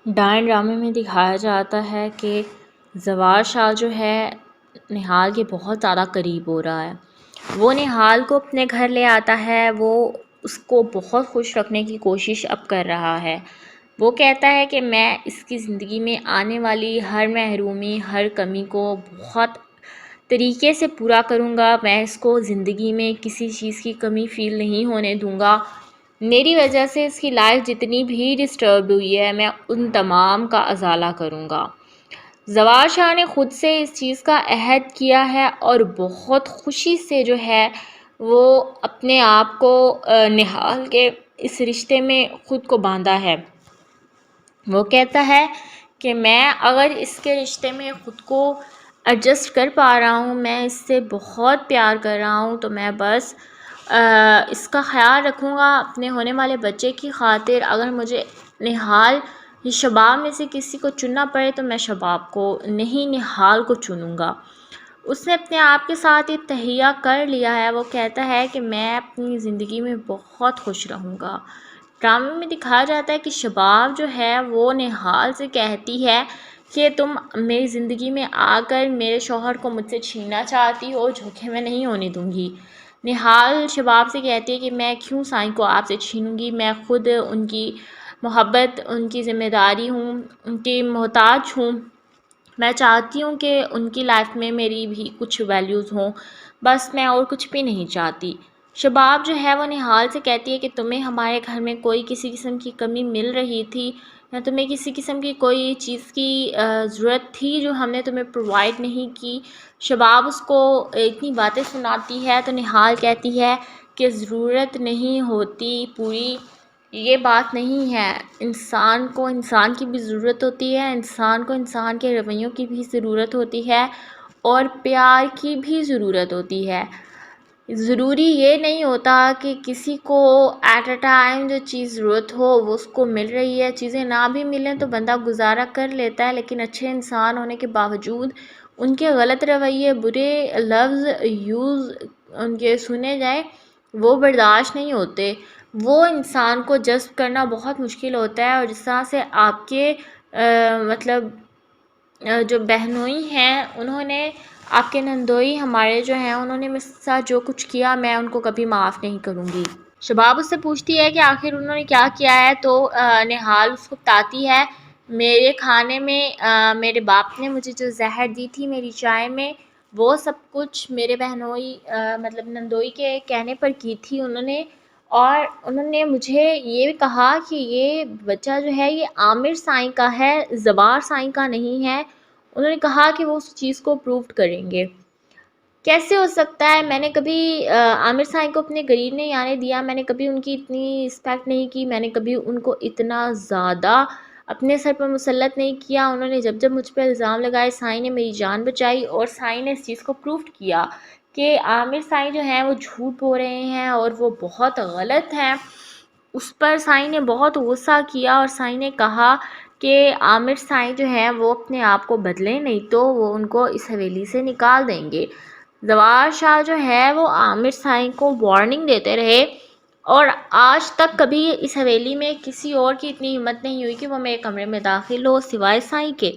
ڈائن ڈرامے میں دکھایا جاتا ہے کہ زوار شاہ جو ہے نہال کے بہت زیادہ قریب ہو رہا ہے۔ وہ نہال کو اپنے گھر لے آتا ہے، وہ اس کو بہت خوش رکھنے کی کوشش اب کر رہا ہے۔ وہ کہتا ہے کہ میں اس کی زندگی میں آنے والی ہر محرومی، ہر کمی کو بہت طریقے سے پورا کروں گا، میں اس کو زندگی میں کسی چیز کی کمی فیل نہیں ہونے دوں گا۔ میری وجہ سے اس کی لائف جتنی بھی ڈسٹربڈ ہوئی ہے، میں ان تمام کا ازالہ کروں گا۔ زوار شاہ نے خود سے اس چیز کا عہد کیا ہے اور بہت خوشی سے جو ہے وہ اپنے آپ کو نہال کے اس رشتے میں خود کو باندھا ہے۔ وہ کہتا ہے کہ میں اگر اس کے رشتے میں خود کو ایڈجسٹ کر پا رہا ہوں، میں اس سے بہت پیار کر رہا ہوں، تو میں بس اس کا خیال رکھوں گا اپنے ہونے والے بچے کی خاطر۔ اگر مجھے نہال یا شباب میں سے کسی کو چننا پڑے تو میں شباب کو نہیں، نہال کو چنوں گا۔ اس نے اپنے آپ کے ساتھ یہ تہیہ کر لیا ہے۔ وہ کہتا ہے کہ میں اپنی زندگی میں بہت خوش رہوں گا۔ ڈرامے میں دکھایا جاتا ہے کہ شباب جو ہے وہ نہال سے کہتی ہے کہ تم میری زندگی میں آ کر میرے شوہر کو مجھ سے چھیننا چاہتی ہو، جو کہ میں نہیں ہونے دوں گی۔ نہال شباب سے کہتی ہے کہ میں کیوں سائیں کو آپ سے چھینوں گی، میں خود ان کی محبت، ان کی ذمہ داری ہوں، ان کی محتاج ہوں۔ میں چاہتی ہوں کہ ان کی لائف میں میری بھی کچھ ویلیوز ہوں، بس میں اور کچھ بھی نہیں چاہتی۔ شباب جو ہے وہ نہال سے کہتی ہے کہ تمہیں ہمارے گھر میں کوئی کسی قسم کی کمی مل رہی تھی یا تمہیں کسی قسم کی کوئی چیز کی ضرورت تھی جو ہم نے تمہیں پرووائڈ نہیں کی۔ شباب اس کو اتنی باتیں سناتی ہے تو نہال کہتی ہے کہ ضرورت نہیں ہوتی پوری، یہ بات نہیں ہے۔ انسان کو انسان کی بھی ضرورت ہوتی ہے، انسان کو انسان کے رویوں کی بھی ضرورت ہوتی ہے اور پیار کی بھی ضرورت ہوتی ہے۔ ضروری یہ نہیں ہوتا کہ کسی کو ایٹ اے ٹائم جو چیز ضرورت ہو وہ اس کو مل رہی ہے، چیزیں نہ بھی ملیں تو بندہ گزارا کر لیتا ہے، لیکن اچھے انسان ہونے کے باوجود ان کے غلط رویے، برے لفظ یوز ان کے سنے جائیں، وہ برداشت نہیں ہوتے۔ وہ انسان کو جذب کرنا بہت مشکل ہوتا ہے، اور جس طرح سے آپ کے مطلب جو بہنوئی ہیں، انہوں نے آپ کے نندوئی ہمارے جو ہیں، انہوں نے میرے ساتھ جو کچھ کیا میں ان کو کبھی معاف نہیں کروں گی۔ شباب اس سے پوچھتی ہے کہ آخر انہوں نے کیا کیا ہے، تو نہال اس کو بتاتی ہے میرے کھانے میں میرے باپ نے مجھے جو زہر دی تھی میری چائے میں، وہ سب کچھ میرے بہنوئی مطلب نندوئی کے کہنے پر کی تھی انہوں نے، اور انہوں نے مجھے یہ کہا کہ یہ بچہ جو ہے یہ عامر سائیں کا ہے، زوار سائیں کا نہیں ہے۔ انہوں نے کہا کہ وہ اس چیز کو پروف کریں گے۔ کیسے ہو سکتا ہے؟ میں نے کبھی عامر سائیں کو اپنے قریب نہیں آنے دیا، میں نے کبھی ان کی اتنی رسپیکٹ نہیں کی، میں نے کبھی ان کو اتنا زیادہ اپنے سر پر مسلط نہیں کیا۔ انہوں نے جب جب مجھ پہ الزام لگائے، سائیں نے میری جان بچائی اور سائیں نے اس چیز کو پروف کیا کہ عامر سائیں جو ہیں وہ جھوٹ بول رہے ہیں اور وہ بہت غلط ہیں۔ اس پر سائیں نے بہت غصہ کیا اور سائیں نے کہا کہ عامر سائیں جو ہیں وہ اپنے آپ کو بدلیں، نہیں تو وہ ان کو اس حویلی سے نکال دیں گے۔ زوار شاہ جو ہے وہ عامر سائیں کو وارننگ دیتے رہے، اور آج تک کبھی اس حویلی میں کسی اور کی اتنی ہمت نہیں ہوئی کہ وہ میرے کمرے میں داخل ہو سوائے سائیں کے۔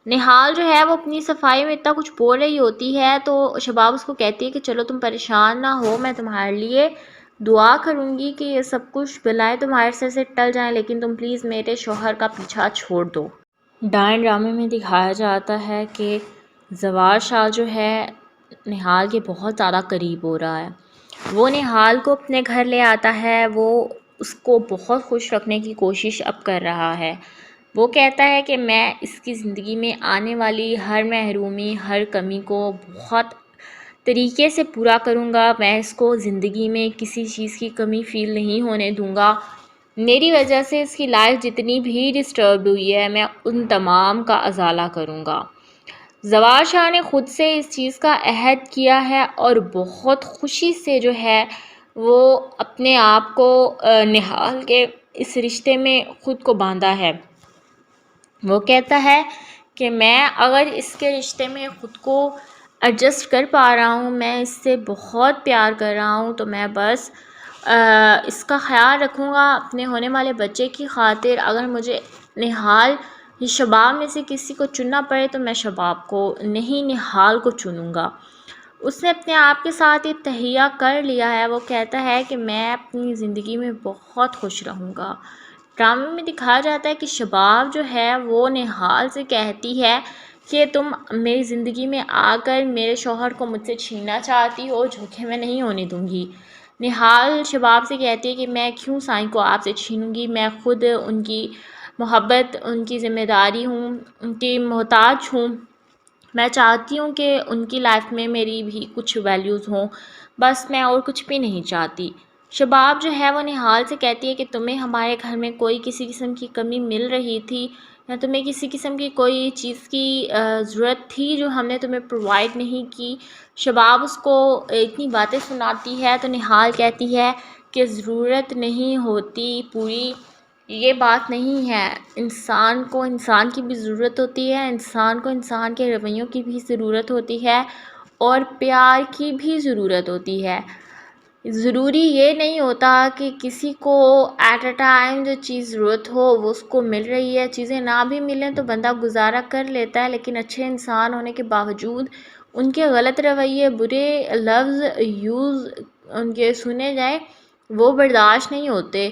نہال جو ہے وہ اپنی صفائی میں اتنا کچھ بول رہی ہوتی ہے تو شباب اس کو کہتی ہے کہ چلو تم پریشان نہ ہو، میں تمہارے لیے دعا کروں گی کہ یہ سب کچھ بلائیں تمہارے سر سے ٹل جائیں، لیکن تم پلیز میرے شوہر کا پیچھا چھوڑ دو۔ ڈائن ڈرامے میں دکھایا جاتا ہے کہ زوار شاہ جو ہے نہال کے بہت زیادہ قریب ہو رہا ہے۔ وہ نہال کو اپنے گھر لے آتا ہے، وہ اس کو بہت خوش رکھنے کی کوشش اب کر رہا ہے۔ وہ کہتا ہے کہ میں اس کی زندگی میں آنے والی ہر محرومی، ہر کمی کو بہت طریقے سے پورا کروں گا، میں اس کو زندگی میں کسی چیز کی کمی فیل نہیں ہونے دوں گا۔ میری وجہ سے اس کی لائف جتنی بھی ڈسٹربڈ ہوئی ہے، میں ان تمام کا ازالہ کروں گا۔ زوار شاہ نے خود سے اس چیز کا عہد کیا ہے اور بہت خوشی سے جو ہے وہ اپنے آپ کو نہال کے اس رشتے میں خود کو باندھا ہے۔ وہ کہتا ہے کہ میں اگر اس کے رشتے میں خود کو ایڈجسٹ کر پا رہا ہوں، میں اس سے بہت پیار کر رہا ہوں، تو میں بس اس کا خیال رکھوں گا اپنے ہونے والے بچے کی خاطر۔ اگر مجھے نہال یہ شباب میں سے کسی کو چننا پڑے تو میں شباب کو نہیں نہال کو چنوں گا۔ اس نے اپنے آپ کے ساتھ یہ تہیہ کر لیا ہے، وہ کہتا ہے کہ میں اپنی زندگی میں بہت خوش رہوں گا۔ ڈرامے میں دکھایا جاتا ہے کہ شباب جو ہے وہ نہال سے کہتی ہے کہ تم میری زندگی میں آ کر میرے شوہر کو مجھ سے چھیننا چاہتی ہو، جو کہ میں نہیں ہونے دوں گی۔ نہال شباب سے کہتی ہے کہ میں کیوں سائیں کو آپ سے چھینوں گی، میں خود ان کی محبت، ان کی ذمہ داری ہوں، ان کی محتاج ہوں، میں چاہتی ہوں کہ ان کی لائف میں میری بھی کچھ ویلیوز ہوں، بس میں اور کچھ بھی نہیں چاہتی۔ شباب جو ہے وہ نہال سے کہتی ہے کہ تمہیں ہمارے گھر میں کوئی کسی قسم کی کمی مل رہی تھی یا تمہیں کسی قسم کی کوئی چیز کی ضرورت تھی جو ہم نے تمہیں پرووائڈ نہیں کی۔ شباب اس کو اتنی باتیں سناتی ہے تو نہال کہتی ہے کہ ضرورت نہیں ہوتی پوری، یہ بات نہیں ہے، انسان کو انسان کی بھی ضرورت ہوتی ہے، انسان کو انسان کے رویوں کی بھی ضرورت ہوتی ہے اور پیار کی بھی ضرورت ہوتی ہے۔ ضروری یہ نہیں ہوتا کہ کسی کو ایٹ اے ٹائم جو چیز ضرورت ہو وہ اس کو مل رہی ہے، چیزیں نہ بھی ملیں تو بندہ گزارا کر لیتا ہے، لیکن اچھے انسان ہونے کے باوجود ان کے غلط رویے، برے لفظ یوز ان کے سنے جائیں وہ برداشت نہیں ہوتے۔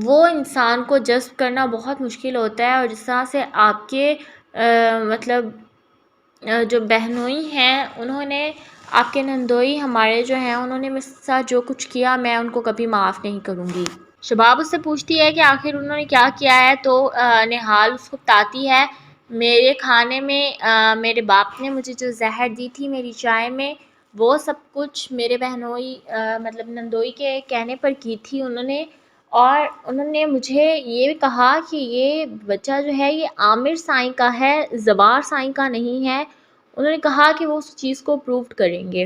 وہ انسان کو جذب کرنا بہت مشکل ہوتا ہے، اور جس طرح سے آپ کے مطلب جو بہنوئی ہیں انہوں نے، آپ کے نندوئی ہمارے جو ہیں انہوں نے میرے ساتھ جو کچھ کیا میں ان کو کبھی معاف نہیں کروں گی۔ شباب اس سے پوچھتی ہے کہ آخر انہوں نے کیا کیا ہے، تو نہال اس کو بتاتی ہے میرے کھانے میں میرے باپ نے مجھے جو زہر دی تھی میری چائے میں، وہ سب کچھ میرے بہنوئی مطلب نندوئی کے کہنے پر کی تھی انہوں نے، اور انہوں نے مجھے یہ کہا کہ یہ بچہ جو ہے یہ عامر سائیں کا ہے، زوار سائیں کا نہیں ہے۔ انہوں نے کہا کہ وہ اس چیز کو پروو کریں گے۔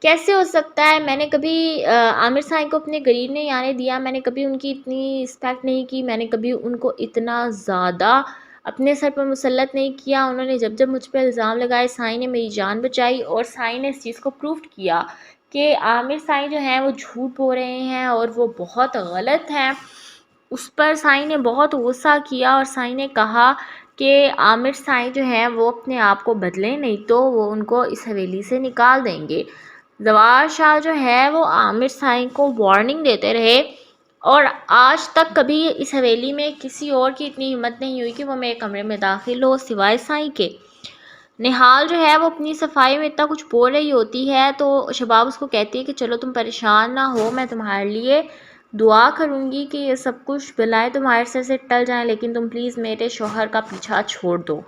کیسے ہو سکتا ہے؟ میں نے کبھی عامر سائیں کو اپنے قریب نہیں آنے دیا، میں نے کبھی ان کی اتنی رسپیکٹ نہیں کی، میں نے کبھی ان کو اتنا زیادہ اپنے سر پر مسلط نہیں کیا۔ انہوں نے جب جب مجھ پہ الزام لگائے سائیں نے میری جان بچائی، اور سائیں نے اس چیز کو پروو کیا کہ عامر سائیں جو ہیں وہ جھوٹ بول رہے ہیں اور وہ بہت غلط ہیں۔ اس پر سائیں نے بہت غصہ کیا اور سائیں نے کہا کہ عامر سائیں جو ہیں وہ اپنے آپ کو بدلیں، نہیں تو وہ ان کو اس حویلی سے نکال دیں گے۔ زوار شاہ جو ہے وہ عامر سائیں کو وارننگ دیتے رہے، اور آج تک کبھی اس حویلی میں کسی اور کی اتنی ہمت نہیں ہوئی کہ وہ میرے کمرے میں داخل ہو سوائے سائیں کے۔ نہال جو ہے وہ اپنی صفائی میں اتنا کچھ بول رہی ہوتی ہے تو شباب اس کو کہتی ہے کہ چلو تم پریشان نہ ہو، میں تمہارے لیے دعا کروں گی کہ یہ سب کچھ بلائیں تمہارے سر سے ٹل جائیں، لیکن تم پلیز میرے شوہر کا پیچھا چھوڑ دو۔